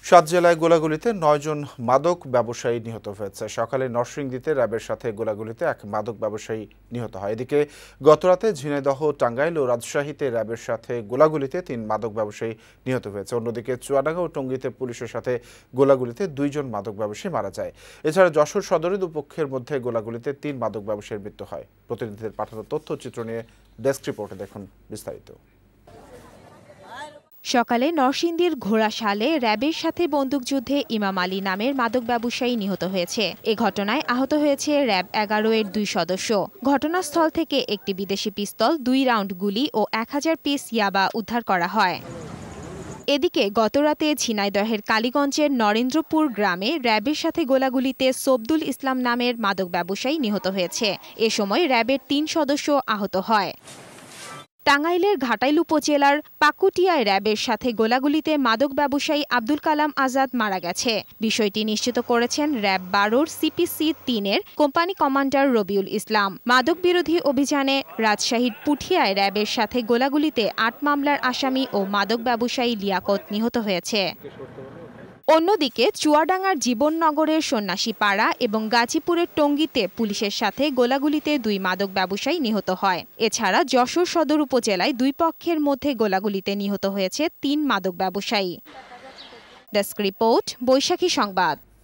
সাত জেলায় গোলাগুলিতে ৯ জন মাদক ব্যবসায়ী নিহত হয়েছে। সকালে নরসিংদীতে র্যাবের সাথে গোলাগুলিতে এক মাদক ব্যবসায়ী নিহত হয়। এদিকে গতরাতে ঝিনাইদহ, টাঙ্গাইল ও রাজশাহীতে র্যাবের সাথে গোলাগুলিতে ৩ মাদক ব্যবসায়ী নিহত হয়েছে। অন্যদিকে চুয়াডাঙ্গা ও টঙ্গীতে পুলিশের সাথে গোলাগুলিতে ২ জন মাদক ব্যবসায়ী মারা যায়। এছাড়া যশোর সদরে দুপক্ষের মধ্যে গোলাগুলিতে ৩ মাদক ব্যবসায়ীর মৃত্যু হয়। প্রতিনিধিদের পাঠানো তথ্যচিত্র নিয়ে ডেস্ক রিপোর্টে দেখুন বিস্তারিত। সকালে নরসিংদীর ঘোড়াশালে র্যাবের সাথে বন্দুকযুদ্ধে ইমাম আলী নামের মাদক ব্যবসায়ী নিহত হয়েছে। এ ঘটনায় আহত হয়েছে র্যাব ১১ এর ২ সদস্য। ঘটনাস্থল থেকে একটি বিদেশি পিস্তল, ২ রাউন্ড গুলি ও ১,০০০ পিস ইয়াবা উদ্ধার করা হয়। এদিকে গতরাতে ঝিনাইদহের কালীগঞ্জের নরেন্দ্রপুর গ্রামে র্যাবের সাথে গোলাগুলিতে সবদুল ইসলাম নামের মাদক ব্যবসায়ী নিহত হয়েছে। এ সময় র্যাবের ৩ সদস্য আহত হয়। টাঙ্গাইলের ঘাটাইল উপজেলার পাকুটিয়ায় র্যাবের সাথে গোলাগুলিতে মাদক ব্যবসায়ী আব্দুল কালাম আজাদ মারা গেছে। বিষয়টি নিশ্চিত করেছেন র্যাব ১২-র সিপিসি ৩-এর কোম্পানি কমান্ডার রবিউল ইসলাম। মাদক বিরোধী অভিযানে রাজশাহীর পুঠিয়ায় র্যাবের সাথে গোলাগুলিতে ৮ মামলার আসামি ও মাদক ব্যবসায়ী লিয়াকত নিহত হয়েছে। অন্যদিকে চুয়াডাঙ্গার জীবননগরের সন্ন্যাসীপাড়া এবং গাজীপুরের টঙ্গীতে পুলিশের সাথে গোলাগুলিতে ২ মাদক ব্যবসায়ী নিহত হয়। এছাড়া যশোর সদর উপজেলায় ২ পক্ষের মধ্যে গোলাগুলিতে নিহত হয়েছে ৩ মাদক ব্যবসায়ী। ডেস্ক রিপোর্ট, বৈশাখী সংবাদ।